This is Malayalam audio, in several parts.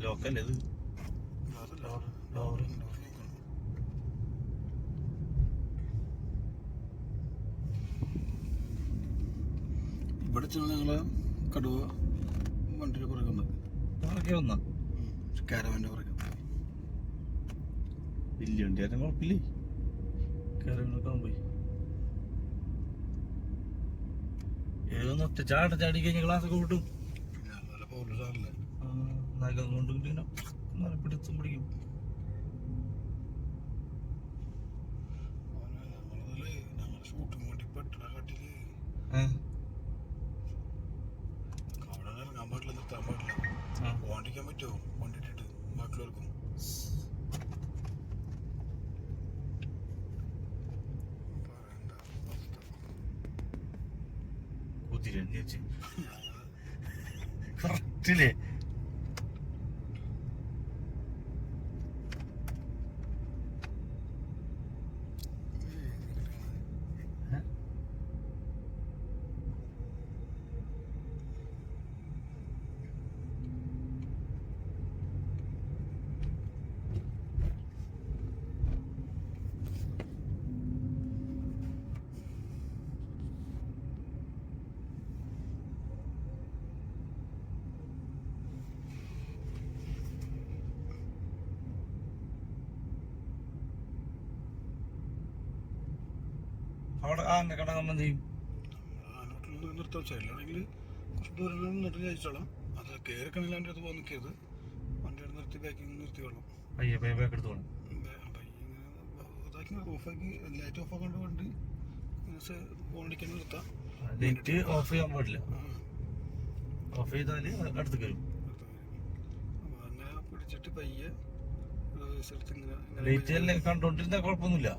ലോക്കല്ലേ ഇത്? ഇവിടെ ചെന്ന് ഞങ്ങള് കടുവ വണ്ടിയുടെ പുറകെ വന്ന കാരവന്റെ പുറകെ വലിയ വണ്ടിയായിരുന്നു കുഴപ്പമില്ലേ? കാരവനൊക്കെ പോയി ഏതൊന്ന് ഒറ്റ ചാടി കഴിഞ്ഞ ക്ലാസ്സൊക്കെ വിട്ടും നഖം കൊണ്ട് പിടിച്ചും പിടിക്കും. ഷൂട്ടും വേണ്ടി പെട്ടണ കാട്ടില് അവിടെ ഇറങ്ങാൻ പാടില്ല, നിർത്താൻ പാടില്ല. ഓണ്ടിക്കാൻ പറ്റുമോ? ഓണ്ടിട്ടിട്ട് ബാക്കിയുള്ളവർക്കും കറക്റ്റില്ലേ? അവിടെ ആന കടകം എന്ത് ചെയ്യും? നിർത്താൻ സൈഡിലാണെങ്കിൽ കുറച്ച് ദൂരം നിന്നിട്ട് കഴിച്ചോളാം. അത് കയറിക്കണില്ല എൻ്റെ അടുത്ത് പോകാൻ നിൽക്കരുത്. വണ്ടിയുടെ നിർത്തി ബാക്കിങ് നിർത്തിക്കോളാം. ബാക്ക് എടുത്തോളാം. ഇതാക്കി ഓഫാക്കി ലൈറ്റ് ഓഫ് ആക്കാണ്ട് വണ്ടി ഓടിക്കാൻ നിർത്താം. ലൈറ്റ് ഓഫ് ചെയ്യാൻ പാടില്ല. ഓഫ് ചെയ്താല് അടുത്ത് കയറും. അങ്ങനെ പിടിച്ചിട്ട് പയ്യെ സ്ഥലത്ത് ഇങ്ങനെ ലൈറ്റ് എല്ലാം കണ്ടോണ്ടിരുന്ന കുഴപ്പമൊന്നുമില്ല.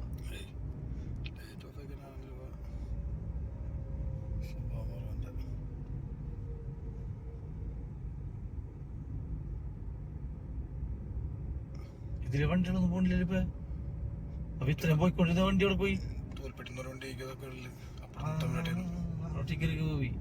ഇതിലെ വണ്ടികളൊന്നും പോണില്ലല്ലോ ഇപ്പൊ. അപ്പൊ ഇത്രയും പോയിക്കൊണ്ടിരുന്ന വണ്ടി അവിടെ പോയി ഒറ്റയ്ക്ക് പോയി.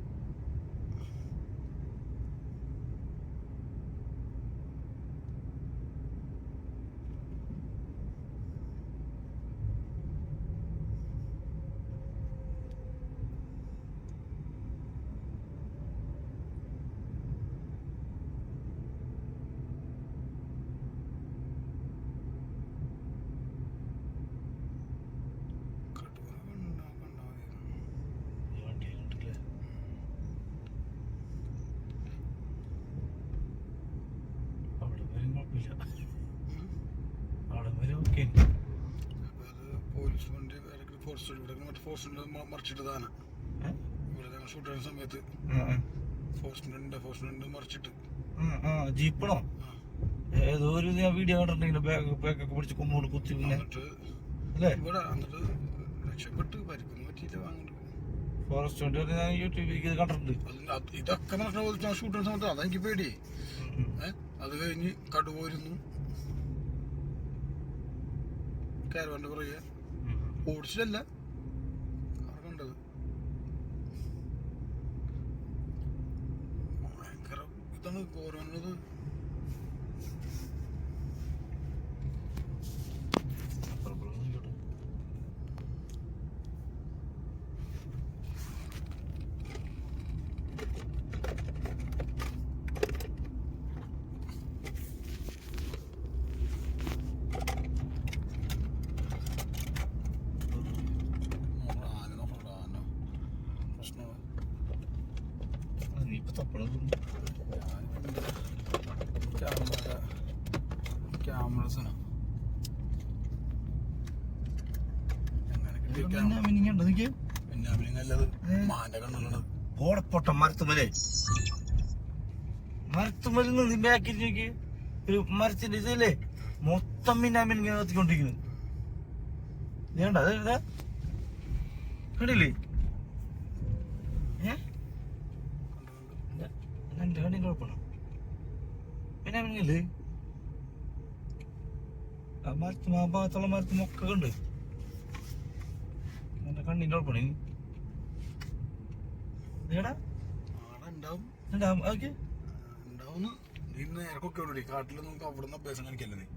പോലീസ് വണ്ടി ഫോറസ്റ്റ് മറിച്ചിട്ടതാണ്. ഇവിടെ ഞങ്ങൾ ഷൂട്ട് ചെയ്യുന്ന സമയത്ത് ഫോറസ്റ്റ് മറിച്ചിട്ട് ജീപ്പണോ ഏതോ ഒരു വീഡിയോ കണ്ടിട്ടുണ്ടെങ്കിൽ ബാഗൊക്കെ പിടിച്ച് കൊമ്പോട് കുത്തി എന്നിട്ട് എന്നിട്ട് രക്ഷപ്പെട്ട് പരിക്കൊന്നും പറ്റിയില്ല. വാങ്ങിട്ട് ഫോറസ്റ്റ് വണ്ടി ഞാൻ യൂട്യൂബിൽ കണ്ടിട്ടുണ്ട്. ഇതൊക്കെ നടക്കുന്ന ഷൂട്ട് ചെയ്യുന്ന സമയത്ത് അതെനിക്ക് പേടിയേ. അത് കഴിഞ്ഞ് കടുവരുന്നു കാരവന്റെ പുറകെ ഓടിച്ചിട്ടല്ല കണ്ടത്. ഭയങ്കര ഇതാണ് ഓരോന്നത്. ക്യാമറസാണ് ഓടപ്പൊട്ട മരത്തുമല നിന്ന് ബാക്കിൽ നോക്കി ഒരു മരത്തിന്റെ ഇതല്ലേ മൊത്തം മിന്നാമിൻ കത്തിക്കൊണ്ടിരിക്കുന്നു. വേണ്ട അതെ കണ്ടില്ലേ? രണ്ട് കണ്ണിന് കുഴപ്പമാണ്. മിന്നാമിനില്ലേ ആ മരത്തും ആ ഭാഗത്തുള്ള മരത്തും ഒക്കെ ഉണ്ട്. എന്റെ കണ്ണിന്റെ കുഴപ്പമാണ്. ഇന്ന് നേരക്കൊക്കെ ഉള്ളൂ കാട്ടിൽ നമുക്ക് അവിടെ നിന്ന് അഭ്യാസം കാണിക്കല്ലേ നീ.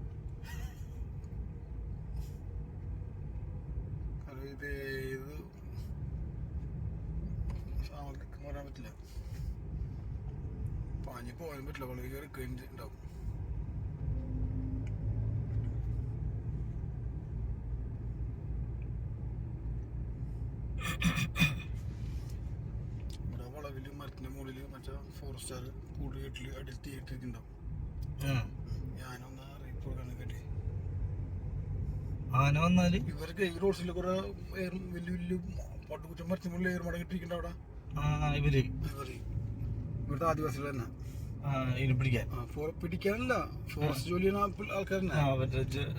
കാരണം ഇത് ഏത് സാമഗ്രിക്കും പറയാൻ പറ്റില്ല, പാഞ്ഞ് പോകാൻ പറ്റില്ല, വളരെ കയറി കഴിഞ്ഞ് ഉണ്ടാവും. ഇവിടെ വളവില് മരത്തിന്റെ മുകളില് മറ്റേ ഫോറസ്റ്റുകാർ കൂട് വീട്ടില് അടിയിൽ തീയിട്ടിട്ടുണ്ടാവും. ഞാനൊന്ന് അറിയിപ്പ് കൊടുക്കാൻ കേട്ടി. ആന വന്നാല് ഇവർക്ക് ഈ റോഡ്സിൽ കുറെ വലിയ വലിയ പട്ടുകുറ്റം മരത്തിന് മുകളിൽ ഏർമട കിട്ടിയിട്ടുണ്ട് അവിടെ. ഇവര് ഇവിടുത്തെ ആദിവാസികൾ തന്നെ ഇതിന് പിടിക്കാൻ പിടിക്കാനല്ല, ഫോറസ്റ്റ് ജോലി ചെയ്യുന്ന ആൾക്കാർ തന്നെ.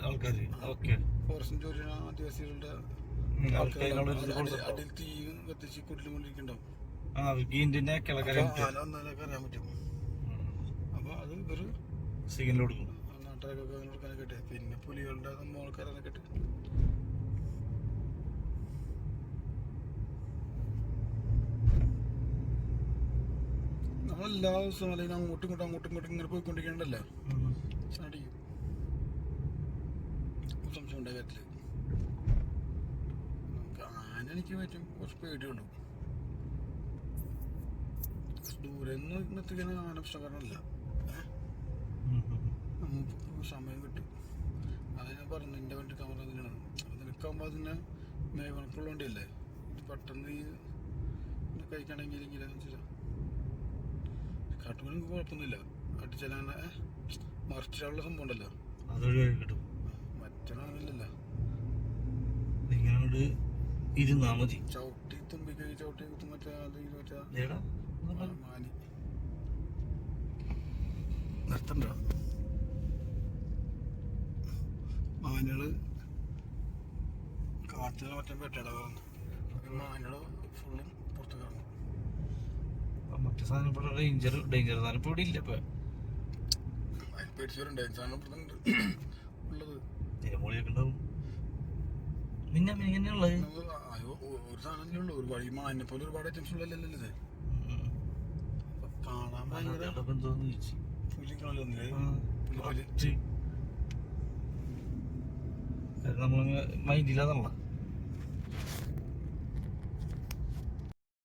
ആൾക്കാര് ഓക്കെ. ഫോറസ്റ്റ് ജോലി ചെയ്യുന്ന ആദിവാസികളുടെ അടിയിൽ തീ കത്തിച്ച് കൂട്ടിൽ കൊണ്ടിരിക്കുന്നുണ്ടാവും. അറിയാൻ പറ്റും. അപ്പൊ അത് ഇവര് സിഗ്നൽ കൊടുക്കും, നാട്ടുകാരൊക്കെ കൊടുക്കാനൊക്കെ ഇട്ടെ. പിന്നെ പുലികളുടെ സംഭവങ്ങൾക്കാരൊക്കെ ഇട്ട് നമ്മളെല്ലാ ദിവസവും അല്ലെങ്കിൽ അങ്ങോട്ടും ഇങ്ങോട്ടും ഇങ്ങനെ പോയിക്കൊണ്ടിരിക്കണ്ടല്ലോ, അടിക്കും. സംശയം ഉണ്ടായ കാര്യത്തില് ആന എനിക്ക് പറ്റും കുറച്ച് പേടിയുള്ളൂ. ദൂരെ നിന്ന് നിർത്തിക്കാൻ ആന പ്രശ്നക്കാരനല്ല, നമുക്ക് സമയം കിട്ടും. അത് ഞാൻ പറഞ്ഞു, എൻ്റെ വണ്ടി കവർ തന്നെയാണ്. അപ്പം നിനക്കാകുമ്പോൾ അതിനെ മേവണക്കുള്ള വണ്ടിയല്ലേ, പെട്ടെന്ന് ഈ കഴിക്കണമെങ്കിൽ കാട്ടുമണി കുഴപ്പമൊന്നുമില്ല. അടിച്ചാൽ മറിച്ചിട്ടുള്ള സംഭവം ഉണ്ടല്ലോ, മറ്റൊരാളില്ലല്ലോ. ഇരുന്നാ മതി. ചവിട്ടി തുമ്പിക്കൈ ചവിട്ടി കുത്തും മറ്റേ മാനി നിർത്തണ്ട. മാനുകള് കാട്ടിൽ മറ്റേ പെട്ടടാ, മാനുകള് ഫുള്ളും പുറത്ത് കിടന്നു. മറ്റേ സാധനം ഇവിടെ ഡേഞ്ചർ സാധനം ഇപ്പൊ ഇവിടെ ഇല്ല. ഇപ്പൊ അതിന് പേടിച്ചവരുണ്ട്, സാധനം ഇപ്പുറത്തുണ്ട് ഉള്ളത്. തിരമൂളിയൊക്കെ ഉണ്ടാവും. പിന്നെ എങ്ങനെയുള്ളത് ഒരു സാധനത്തിലേ ഉള്ളൂ. ഒരുപാട് ഈ മാനിനെ പോലെ ഒരുപാട് ഐറ്റംസ് ഉള്ളല്ലോ ഇത്. കാണാൻ ഭയങ്കര നമ്മള് മൈൻഡില്ലാന്നുള്ള